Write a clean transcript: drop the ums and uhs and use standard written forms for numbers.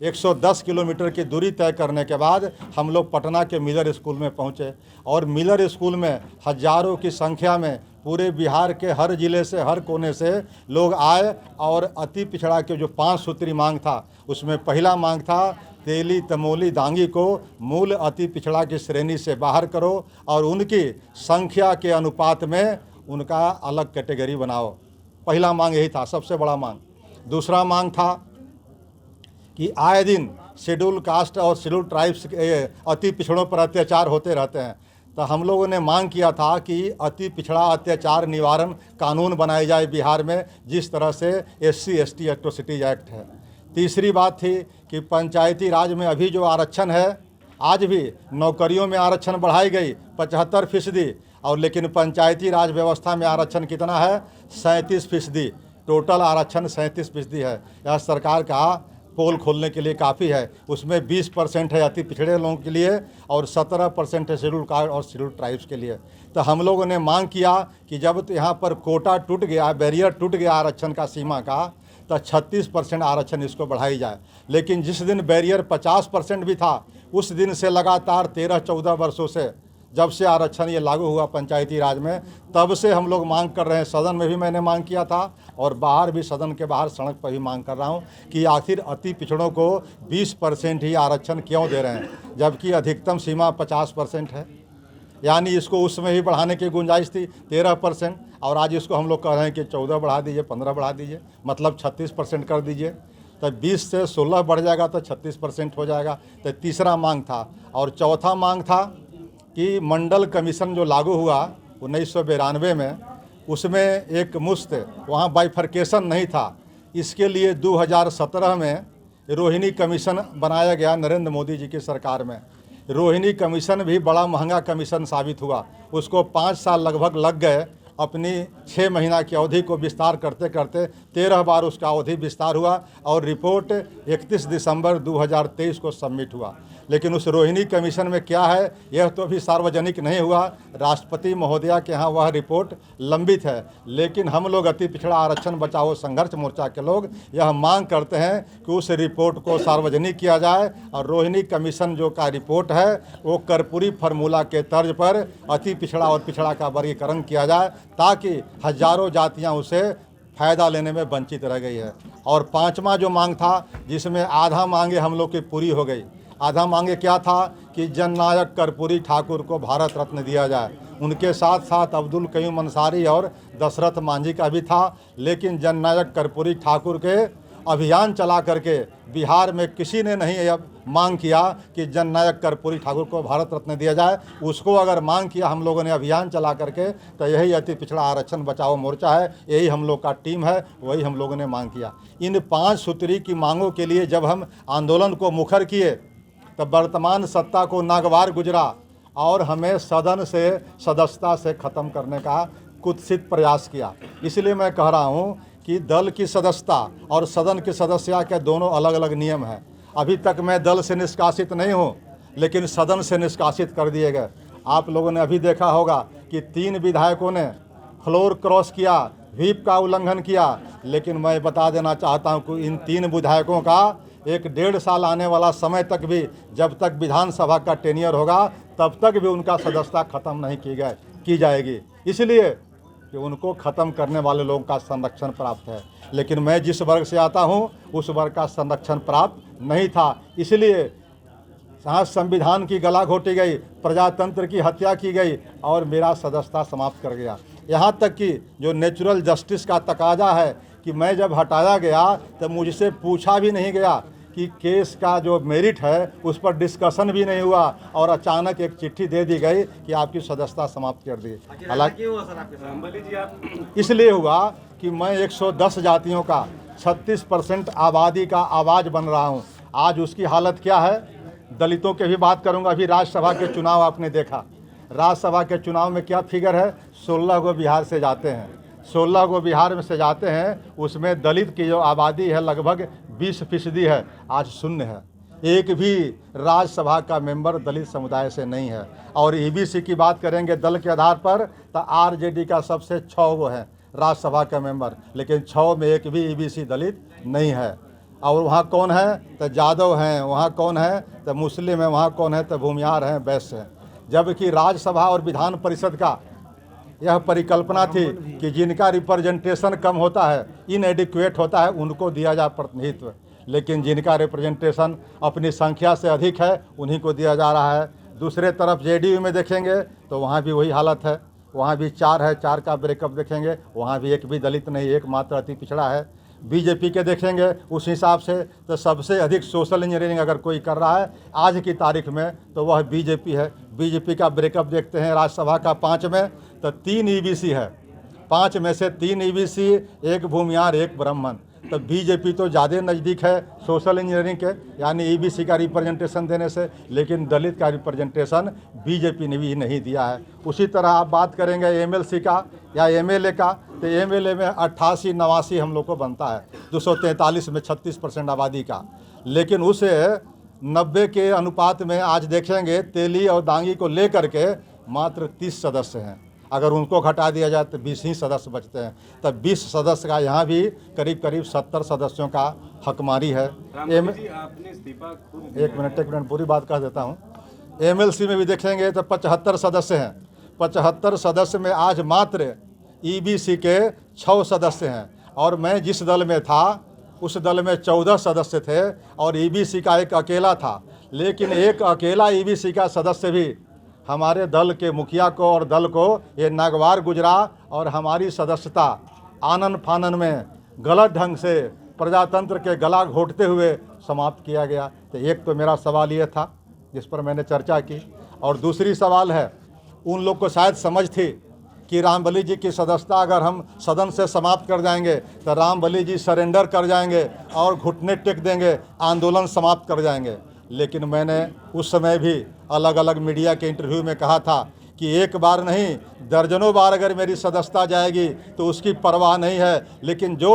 110 kilometre की दूरी तय करने के बाद हम लोग पटना के मिलर स्कूल में पहुंचे और मिलर स्कूल में हजारों की संख्या में पूरे बिहार के हर ज़िले से, हर कोने से लोग आए और अति पिछड़ा के जो 5 सूत्री मांग था उसमें पहला मांग था तेली तमोली दांगी को मूल अति पिछड़ा की श्रेणी से बाहर करो और उनकी संख्या के अनुपात में उनका अलग कैटेगरी बनाओ। पहला मांग यही था, सबसे बड़ा मांग। दूसरा मांग था कि आए दिन शेड्यूल कास्ट और शेड्यूल ट्राइब्स के अति पिछड़ों पर अत्याचार होते रहते हैं, तो हम लोगों ने मांग किया था कि अति पिछड़ा अत्याचार निवारण कानून बनाए जाए बिहार में, जिस तरह से SC ST एट्रोसिटीज एक्ट है। तीसरी बात थी कि पंचायती राज में अभी जो आरक्षण है, आज भी नौकरियों में आरक्षण बढ़ाई गई 75%, और लेकिन पंचायती राज व्यवस्था में आरक्षण कितना है? 37%। टोटल आरक्षण 37% है। यह सरकार का पोल खोलने के लिए काफ़ी है। उसमें 20% है अति पिछड़े लोगों के लिए और 17% है शेड्यूल कास्ट और शेड्यूल ट्राइब्स के लिए। तो हम लोगों ने मांग किया कि जब तो यहाँ पर कोटा टूट गया, बैरियर टूट गया आरक्षण का, सीमा का, तो 36% आरक्षण इसको बढ़ाई जाए। लेकिन जिस दिन बैरियर 50% भी था, उस दिन से लगातार 13-14 वर्षों से, जब से आरक्षण ये लागू हुआ पंचायती राज में, तब से हम लोग मांग कर रहे हैं। सदन में भी मैंने मांग किया था और बाहर भी, सदन के बाहर सड़क पर भी मांग कर रहा हूँ कि आखिर अति पिछड़ों को 20% ही आरक्षण क्यों दे रहे हैं, जबकि अधिकतम सीमा 50% है। यानी इसको उसमें ही बढ़ाने की गुंजाइश थी 13%, और आज इसको हम लोग कह रहे हैं कि 14 बढ़ा दीजिए, 15 बढ़ा दीजिए, मतलब 36% कर दीजिए। तो 20 से 16 बढ़ जाएगा तो 36% हो जाएगा। तो तीसरा मांग था। और चौथा मांग था कि मंडल कमीशन जो लागू हुआ 1992 में, उसमें एक मुश्त वहाँ बाइफर्केशन नहीं था। इसके लिए 2017 में रोहिणी कमीशन बनाया गया नरेंद्र मोदी जी की सरकार में। रोहिणी कमीशन भी बड़ा महंगा कमीशन साबित हुआ। उसको 5 साल लगभग लग गए। अपनी 6 महीना की अवधि को विस्तार करते करते 13 बार उसका अवधि विस्तार हुआ और रिपोर्ट 31 दिसंबर 2023 को सबमिट हुआ। लेकिन उस रोहिणी कमीशन में क्या है, यह तो अभी सार्वजनिक नहीं हुआ। राष्ट्रपति महोदया के यहाँ वह रिपोर्ट लंबित है। लेकिन हम लोग अति पिछड़ा आरक्षण बचाओ संघर्ष मोर्चा के लोग यह मांग करते हैं कि उस रिपोर्ट को सार्वजनिक किया जाए और रोहिणी कमीशन जो का रिपोर्ट है वो कर्पूरी फार्मूला के तर्ज पर अति पिछड़ा और पिछड़ा का वर्गीकरण किया जाए, ताकि हजारों जातियाँ उसे फ़ायदा लेने में वंचित रह गई है। और पाँचवा जो मांग था, जिसमें आधा मांगे हम लोग की पूरी हो गई। आधा मांगे क्या था कि जननायक कर्पूरी ठाकुर को भारत रत्न दिया जाए। उनके साथ साथ अब्दुल कयूम अंसारी और दशरथ मांझी का भी था। लेकिन जननायक कर्पूरी ठाकुर के अभियान चला करके बिहार में किसी ने नहीं अब मांग किया कि जननायक कर्पूरी ठाकुर को भारत रत्न दिया जाए। उसको अगर मांग किया हम लोगों ने अभियान चला करके, तो यही अति पिछड़ा आरक्षण बचाओ मोर्चा है, यही हम लोग का टीम है, वही हम लोगों ने मांग किया। इन 5 सूत्री की मांगों के लिए जब हम आंदोलन को मुखर किए, तब वर्तमान सत्ता को नागवार गुजरा और हमें सदन से सदस्यता से ख़त्म करने का कुत्सित प्रयास किया। इसलिए मैं कह रहा हूँ कि दल की सदस्यता और सदन की सदस्यता के दोनों अलग अलग नियम हैं। अभी तक मैं दल से निष्कासित नहीं हूँ, लेकिन सदन से निष्कासित कर दिए गए। आप लोगों ने अभी देखा होगा कि 3 विधायकों ने फ्लोर क्रॉस किया, व्हीप का उल्लंघन किया। लेकिन मैं बता देना चाहता हूँ कि इन 3 विधायकों का 1-1.5 साल आने वाला समय तक भी, जब तक विधानसभा का टेन्योर होगा, तब तक भी उनका सदस्यता खत्म नहीं की जाएगी। इसलिए कि उनको ख़त्म करने वाले लोगों का संरक्षण प्राप्त है। लेकिन मैं जिस वर्ग से आता हूँ उस वर्ग का संरक्षण प्राप्त नहीं था। इसलिए यहाँ संविधान की गला घोटी गई, प्रजातंत्र की हत्या की गई और मेरा सदस्यता समाप्त कर गया। यहाँ तक कि जो नेचुरल जस्टिस का तकाजा है कि मैं जब हटाया गया तो मुझसे पूछा भी नहीं गया कि केस का जो मेरिट है उस पर डिस्कशन भी नहीं हुआ और अचानक एक चिट्ठी दे दी गई कि आपकी सदस्यता समाप्त कर दी। हालांकि इसलिए हुआ कि मैं 110 जातियों का 36% आबादी का आवाज़ बन रहा हूँ। आज उसकी हालत क्या है? दलितों के भी बात करूँगा। अभी राज्यसभा के चुनाव आपने देखा, राज्यसभा के चुनाव में क्या फिगर है? 16 को बिहार से जाते हैं, 16 को बिहार में से जाते हैं। उसमें दलित की जो आबादी है लगभग 20% है, आज शून्य है। एक भी राज्यसभा का मेंबर दलित समुदाय से नहीं है। और ईबीसी की बात करेंगे दल के आधार पर, तो आरजेडी का सबसे 6 वो है राज्यसभा का मेंबर, लेकिन 6 में एक भी ईबीसी दलित नहीं है। और वहाँ कौन है तो जादव हैं, वहाँ कौन है तो मुस्लिम है, वहाँ कौन है तो भूमियार हैं, वैश्य हैं। जबकि राज्यसभा और विधान परिषद का यह परिकल्पना थी कि जिनका रिप्रेजेंटेशन कम होता है, इनएडिक्वेट होता है, उनको दिया जाए प्रतिनिधित्व, लेकिन जिनका रिप्रेजेंटेशन अपनी संख्या से अधिक है उन्हीं को दिया जा रहा है। दूसरे तरफ जेडीयू में देखेंगे तो वहाँ भी वही हालत है, वहाँ भी 4 है, 4 का ब्रेकअप देखेंगे, वहाँ भी एक भी दलित नहीं, एकमात्र अति पिछड़ा है। बीजेपी के देखेंगे उस हिसाब से तो सबसे अधिक सोशल इंजीनियरिंग अगर कोई कर रहा है आज की तारीख में तो वह बीजेपी है। बीजेपी का ब्रेकअप देखते हैं, राज्यसभा का 5 में तो 3 ईबीसी है, 5 में से 3 ईबीसी, 1 भूमियार, 1 ब्राह्मण। तो बीजेपी तो ज़्यादा नज़दीक है सोशल इंजीनियरिंग के, यानी ईबीसी का रिप्रेजेंटेशन देने से, लेकिन दलित का रिप्रेजेंटेशन बीजेपी ने भी नहीं दिया है। उसी तरह आप बात करेंगे एमएलसी का या एमएलए का, तो एमएलए में 88-89 हम लोग को बनता है, 243 में 36% आबादी का, लेकिन उसे 90 के अनुपात में आज देखेंगे तेली और दांगी को लेकर के मात्र 30 सदस्य हैं। अगर उनको घटा दिया जाए तो 20 ही सदस्य बचते हैं। तब 20 सदस्य का यहाँ भी करीब करीब 70 सदस्यों का हकमारी है। एक मिनट पूरी बात कह देता हूँ। एमएलसी में भी देखेंगे तो 75 सदस्य हैं। 75 सदस्य में आज मात्र ईबीसी के 6 सदस्य हैं, और मैं जिस दल में था उस दल में 14 सदस्य थे और ईबीसी का एक अकेला था। लेकिन एक अकेला ईबीसी का सदस्य भी हमारे दल के मुखिया को और दल को ये नागवार गुजरा, और हमारी सदस्यता आनन फानन में गलत ढंग से प्रजातंत्र के गला घोटते हुए समाप्त किया गया। तो एक तो मेरा सवाल ये था जिस पर मैंने चर्चा की, और दूसरी सवाल है, उन लोग को शायद समझ थी कि रामबली जी की सदस्यता अगर हम सदन से समाप्त कर जाएंगे तो रामबली जी सरेंडर कर जाएंगे और घुटने टेक देंगे, आंदोलन समाप्त कर जाएंगे। लेकिन मैंने उस समय भी अलग अलग मीडिया के इंटरव्यू में कहा था कि एक बार नहीं दर्जनों बार अगर मेरी सदस्यता जाएगी तो उसकी परवाह नहीं है, लेकिन जो